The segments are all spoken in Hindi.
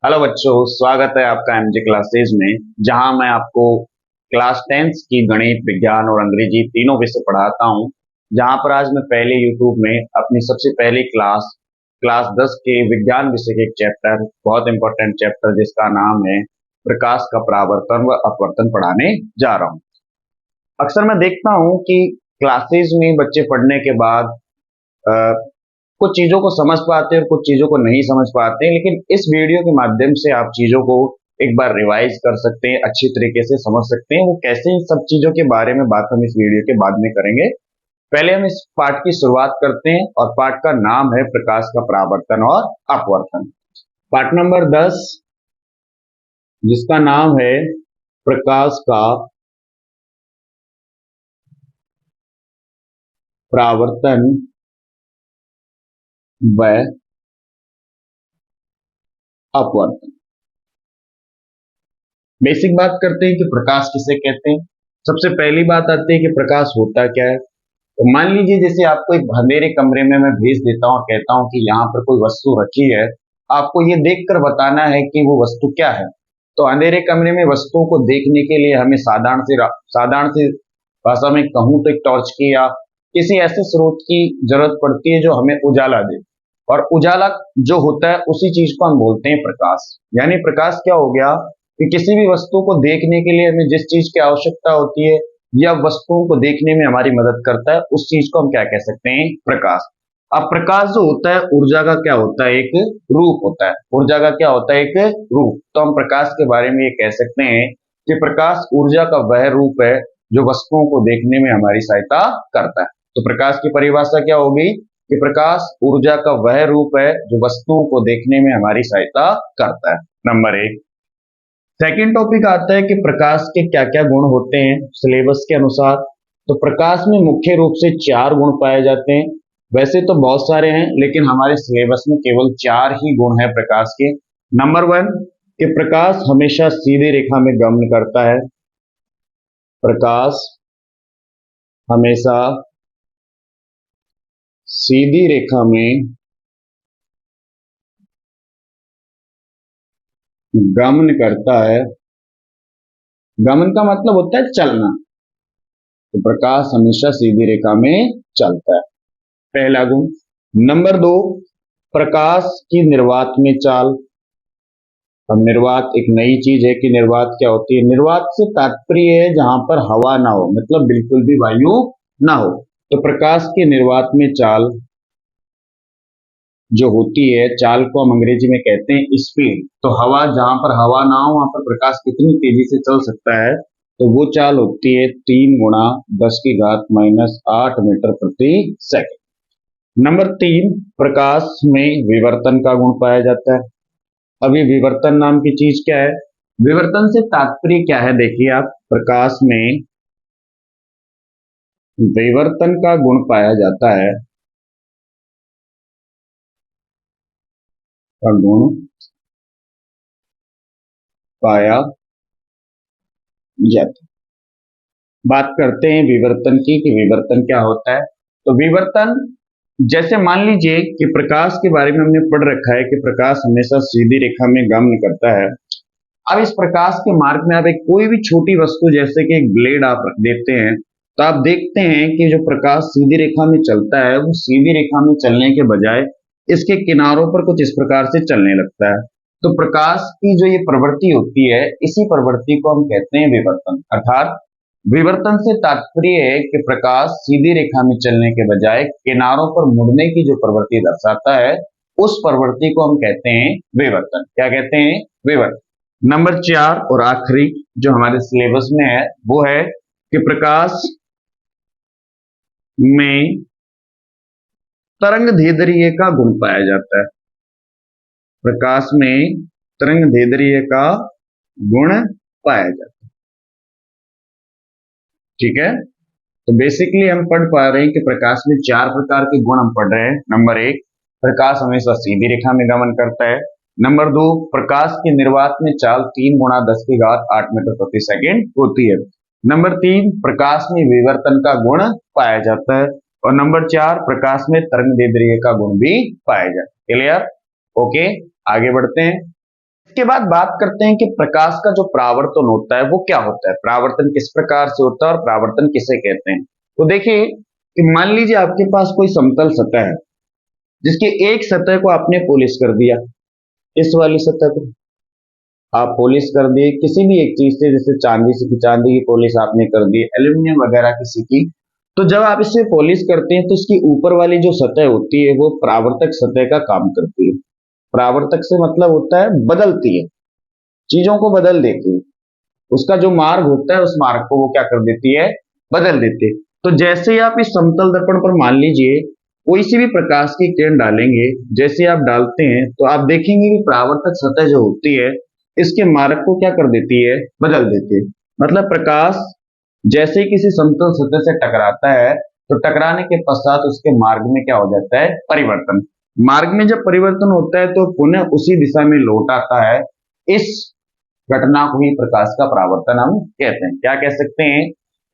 हेलो बच्चों, स्वागत है आपका एमजे क्लासेज में। जहां मैं आपको क्लास 10th की गणित, विज्ञान और अंग्रेजी तीनों विषय पढ़ाता हूं। जहां पर आज मैं पहले यूट्यूब में अपनी सबसे पहली क्लास क्लास 10 के विज्ञान विषय के एक चैप्टर, बहुत इंपॉर्टेंट चैप्टर जिसका नाम है प्रकाश का परावर्तन व अपवर्तन पढ़ाने जा रहा हूँ। अक्सर मैं देखता हूँ कि क्लासेज में बच्चे पढ़ने के बाद अ, कुछ चीजों को समझ पाते हैं और कुछ चीजों को नहीं समझ पाते हैं, लेकिन इस वीडियो के माध्यम से आप चीजों को एक बार रिवाइज कर सकते हैं, अच्छी तरीके से समझ सकते हैं। वो कैसे इन सब चीजों के बारे में बात हम इस वीडियो के बाद में करेंगे। पहले हम इस पाठ की शुरुआत करते हैं और पाठ का नाम है प्रकाश का परावर्तन और अपवर्तन। पाठ नंबर 10, जिसका नाम है प्रकाश का परावर्तन व अपवर्तन। बेसिक बात करते हैं कि प्रकाश किसे कहते हैं। सबसे पहली बात आती है कि प्रकाश होता क्या है। तो मान लीजिए जैसे आपको एक अंधेरे कमरे में मैं भेज देता हूं और कहता हूं कि यहाँ पर कोई वस्तु रखी है, आपको ये देखकर बताना है कि वो वस्तु क्या है। तो अंधेरे कमरे में वस्तुओं को देखने के लिए हमें साधारण सी भाषा में कहूँ तो एक टॉर्च की या किसी ऐसे स्रोत की जरूरत पड़ती है जो हमें उजाला दे। और उजाला जो होता है उसी चीज को हम बोलते हैं प्रकाश। यानी प्रकाश क्या हो गया कि किसी भी वस्तु को देखने के लिए हमें जिस चीज की आवश्यकता होती है या वस्तुओं को देखने में हमारी मदद करता है, उस चीज को हम क्या कह सकते हैं, प्रकाश। अब प्रकाश जो होता है ऊर्जा का क्या होता है, एक रूप होता है। ऊर्जा का क्या होता है, एक रूप। तो हम प्रकाश के बारे में ये कह सकते हैं कि प्रकाश ऊर्जा का वह रूप है जो वस्तुओं को देखने में हमारी सहायता करता है। तो प्रकाश की परिभाषा क्या होगी कि प्रकाश ऊर्जा का वह रूप है जो वस्तुओं को देखने में हमारी सहायता करता है। नंबर एक। सेकंड टॉपिक आता है कि प्रकाश के क्या क्या गुण होते हैं सिलेबस के अनुसार। तो प्रकाश में मुख्य रूप से 4 गुण पाए जाते हैं। वैसे तो बहुत सारे हैं, लेकिन हमारे सिलेबस में केवल 4 ही गुण है प्रकाश के। नंबर 1 कि प्रकाश हमेशा सीधी रेखा में गमन करता है। प्रकाश हमेशा सीधी रेखा में गमन करता है। गमन का मतलब होता है चलना। तो प्रकाश हमेशा सीधी रेखा में चलता है, पहला गुण। नंबर 2, प्रकाश की निर्वात में चाल। अब निर्वात एक नई चीज है कि निर्वात क्या होती है। निर्वात से तात्पर्य है जहां पर हवा ना हो, मतलब बिल्कुल भी वायु ना हो। तो प्रकाश की निर्वात में चाल जो होती है, चाल को हम अंग्रेजी में कहते हैं स्पीड। तो हवा, जहां पर हवा ना हो वहां पर प्रकाश कितनी तेजी से चल सकता है, तो वो चाल होती है 3 गुणा 10 की घात -8 मीटर प्रति सेकंड। नंबर 3, प्रकाश में विवर्तन का गुण पाया जाता है। अब ये विवर्तन नाम की चीज क्या है, विवर्तन से तात्पर्य क्या है, देखिए आप, प्रकाश में विवर्तन का गुण पाया जाता है। का गुण पाया जाता है। बात करते हैं विवर्तन की कि विवर्तन क्या होता है। तो विवर्तन, जैसे मान लीजिए कि प्रकाश के बारे में हमने पढ़ रखा है कि प्रकाश हमेशा सीधी रेखा में गमन करता है। अब इस प्रकाश के मार्ग में आप एक कोई भी छोटी वस्तु जैसे कि एक ब्लेड आप रख देते हैं, तो आप देखते हैं कि जो प्रकाश सीधी रेखा में चलता है वो सीधी रेखा में चलने के बजाय इसके किनारों पर कुछ इस प्रकार से चलने लगता है। तो प्रकाश की जो ये प्रवृत्ति होती है, इसी प्रवृत्ति को हम कहते हैं विवर्तन। अर्थात विवर्तन से तात्पर्य है कि प्रकाश सीधी रेखा में चलने के बजाय किनारों पर मुड़ने की जो प्रवृत्ति दर्शाता है, उस प्रवृत्ति को हम कहते हैं विवर्तन। क्या कहते हैं, विवर्तन। नंबर 4 और आखिरी जो हमारे सिलेबस में है वो है कि प्रकाश में तरंग दैर्ध्य का गुण पाया जाता है। प्रकाश में तरंग दैर्ध्य का गुण पाया जाता है। ठीक है, तो बेसिकली हम पढ़ पा रहे हैं कि प्रकाश में 4 प्रकार के गुण हम पढ़ रहे हैं। नंबर 1, प्रकाश हमेशा सीधी रेखा में गमन करता है। नंबर 2, प्रकाश की निर्वात में चाल 3 गुणा 10 की घात 8 मीटर प्रति सेकंड होती है। नंबर 3, प्रकाश में विवर्तन का गुण पाया जाता है। और नंबर 4, प्रकाश में तरंग दैर्ध्य का गुण भी पाया जाता है। क्लियर? ओके, आगे बढ़ते हैं। इसके बाद बात करते हैं कि प्रकाश का जो परावर्तन होता है वो क्या होता है, परावर्तन किस प्रकार से होता है और परावर्तन किसे कहते हैं। तो देखिए कि मान लीजिए आपके पास कोई समतल सतह है जिसकी एक सतह को आपने पॉलिश कर दिया, इस वाली सतह को आप पॉलिश कर दिए किसी भी एक चीज से, जैसे चांदी से, चांदी की पॉलिश आपने कर दी, एल्यूमिनियम वगैरह किसी की। तो जब आप इसे पॉलिश करते हैं तो इसकी ऊपर वाली जो सतह होती है वो परावर्तक सतह का काम करती है। परावर्तक से मतलब होता है बदलती है, चीजों को बदल देती है, उसका जो मार्ग होता है उस मार्ग को वो क्या कर देती है, बदल देती है। तो जैसे ही आप इस समतल दर्पण पर मान लीजिए कोई सी भी प्रकाश की किरण डालेंगे, जैसे आप डालते हैं तो आप देखेंगे कि परावर्तक सतह जो होती है इसके मार्ग को क्या कर देती है, बदल देती है। मतलब प्रकाश जैसे ही किसी समतल सतह से टकराता है तो टकराने के पश्चात उसके मार्ग में क्या हो जाता है, परिवर्तन। मार्ग में जब परिवर्तन होता है तो पुनः उसी दिशा में लौट आता है। इस घटना को ही प्रकाश का परावर्तन हम कहते हैं। क्या कह सकते हैं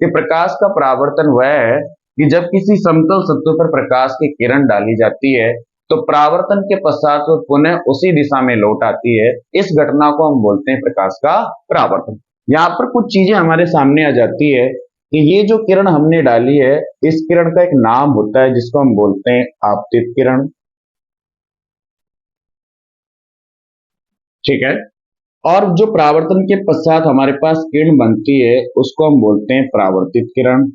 कि प्रकाश का परावर्तन वह है कि जब किसी समतल सतह पर प्रकाश की किरण डाली जाती है तो परावर्तन के पश्चात वो पुनः उसी दिशा में लौट आती है। इस घटना को हम बोलते हैं प्रकाश का परावर्तन। यहाँ पर कुछ चीजें हमारे सामने आ जाती है कि ये जो किरण हमने डाली है इस किरण का एक नाम होता है जिसको हम बोलते हैं आपतित किरण, ठीक है। और जो परावर्तन के पश्चात हमारे पास किरण बनती है उसको हम बोलते हैं परावर्तित किरण।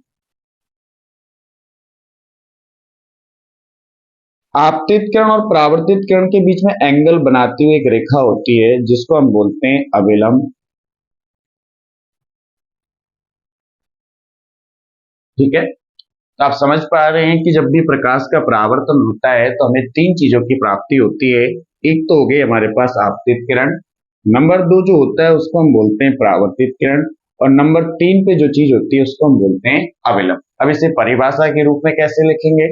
आपतित किरण और परावर्तित किरण के बीच में एंगल बनाती हुई एक रेखा होती है जिसको हम बोलते हैं अभिलंब, ठीक है। तो आप समझ पा रहे हैं कि जब भी प्रकाश का परावर्तन होता है तो हमें तीन चीजों की प्राप्ति होती है। एक तो हो गई हमारे पास आपतित किरण, नंबर दो जो होता है उसको हम बोलते हैं परावर्तित किरण, और नंबर तीन पे जो चीज होती है उसको हम बोलते हैं अभिलंब। अब इसे परिभाषा के रूप में कैसे लिखेंगे,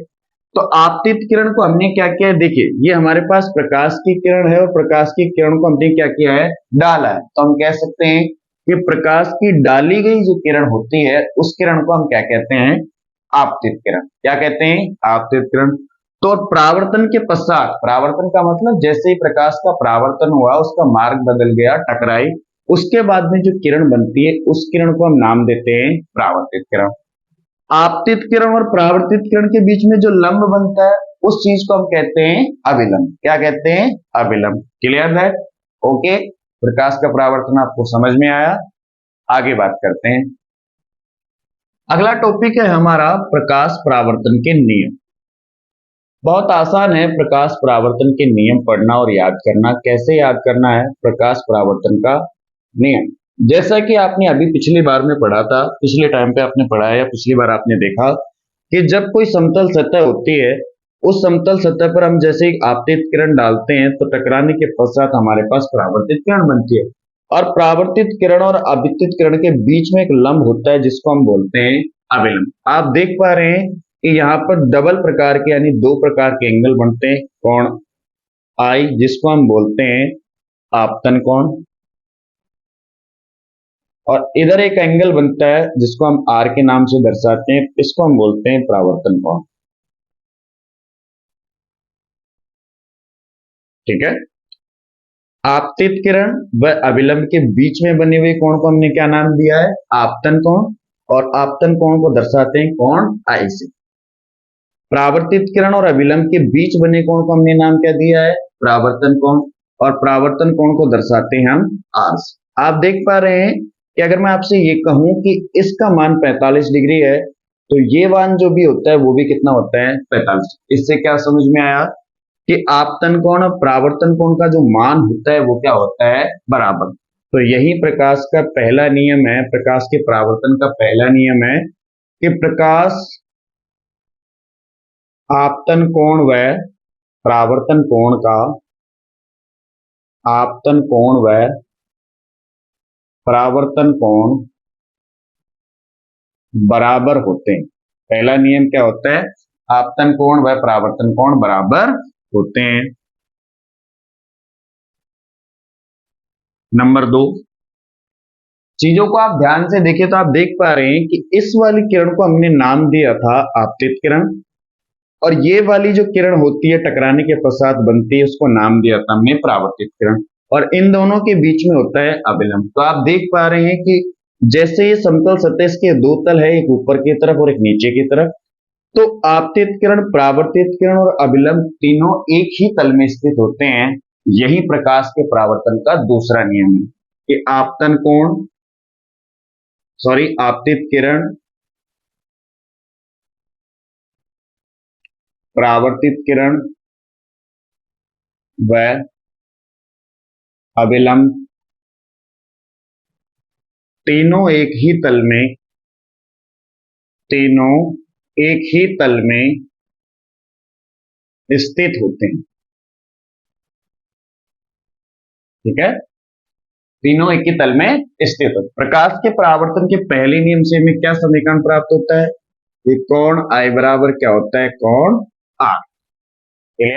तो आपतित किरण को हमने क्या किया है, देखिए ये हमारे पास प्रकाश की किरण है और प्रकाश की किरण को हमने क्या किया है, डाला है। तो हम कह सकते हैं कि प्रकाश की डाली गई जो किरण होती है उस किरण को हम क्या कहते हैं, आपतित किरण। क्या कहते हैं, आपतित किरण। तो परावर्तन के पश्चात, परावर्तन का मतलब जैसे ही प्रकाश का परावर्तन हुआ उसका मार्ग बदल गया, टकराई, उसके बाद में जो किरण बनती है उस किरण को हम नाम देते हैं परावर्तित किरण। आपतित किरण और परावर्तित किरण के बीच में जो लंब बनता है उस चीज को हम कहते हैं अभिलंब। क्या कहते हैं, अभिलंब। Clear that, okay. प्रकाश का परावर्तन आपको समझ में आया। आगे बात करते हैं। अगला टॉपिक है हमारा प्रकाश परावर्तन के नियम। बहुत आसान है प्रकाश परावर्तन के नियम पढ़ना और याद करना। कैसे याद करना है प्रकाश परावर्तन का नियम, जैसा कि आपने अभी पिछली बार में पढ़ा था, पिछले टाइम पे आपने पढ़ा है या पिछली बार आपने देखा कि जब कोई समतल सतह होती है उस समतल सतह पर हम जैसे ही आपतित किरण डालते हैं तो टकराने के पश्चात हमारे पास परावर्तित किरण बनती है, और परावर्तित किरण और आपतित किरण के बीच में एक लंब होता है जिसको हम बोलते हैं अभिलंब। आप देख पा रहे हैं कि यहाँ पर डबल प्रकार के यानी दो प्रकार के एंगल बनते हैं, कोण आई जिसको हम बोलते हैं आपतन कोण, और इधर एक एंगल बनता है जिसको हम आर के नाम से दर्शाते हैं, इसको हम बोलते हैं परावर्तन कोण, ठीक है। आपतित किरण व अभिलंब के बीच में बने हुए कोण को हमने क्या नाम दिया है, आपतन कोण, और आपतन कोण को दर्शाते हैं कोण आई से। परावर्तित किरण और अभिलंब के बीच बने कोण को हमने नाम क्या दिया है, परावर्तन कोण, और परावर्तन कोण को दर्शाते हैं हम आर से। आप देख पा रहे हैं कि अगर मैं आपसे ये कहूं कि इसका मान 45 डिग्री है तो ये मान जो भी होता है वो भी कितना होता है, 45। इससे क्या समझ में आया कि आपतन कोण और परावर्तन कोण का जो मान होता है वो क्या होता है, बराबर। तो यही प्रकाश का पहला नियम है, प्रकाश के परावर्तन का पहला नियम है कि प्रकाश आपतन कोण व परावर्तन कोण का, आपतन कोण व परावर्तन कोण बराबर होते हैं। पहला नियम क्या होता है, आपतन कोण व परावर्तन कोण बराबर होते हैं। नंबर दो, चीजों को आप ध्यान से देखें तो आप देख पा रहे हैं कि इस वाली किरण को हमने नाम दिया था आपतित किरण, और ये वाली जो किरण होती है टकराने के पश्चात बनती है उसको नाम दिया था हमने परावर्तित किरण। और इन दोनों के बीच में होता है अभिलंब। तो आप देख पा रहे हैं कि जैसे ये समतल सतह के दो तल है, एक ऊपर की तरफ और एक नीचे की तरफ, तो आपतित किरण, परावर्तित किरण और अभिलंब तीनों एक ही तल में स्थित होते हैं। यही प्रकाश के परावर्तन का दूसरा नियम है कि आपतित किरण, परावर्तित किरण व अभिलंब तीनों एक ही तल में स्थित होते हैं। ठीक है, तीनों एक ही तल में स्थित होते हैं। प्रकाश के परावर्तन के पहले नियम से हमें क्या समीकरण प्राप्त होता है? ये कोण I बराबर क्या होता है? कोण R।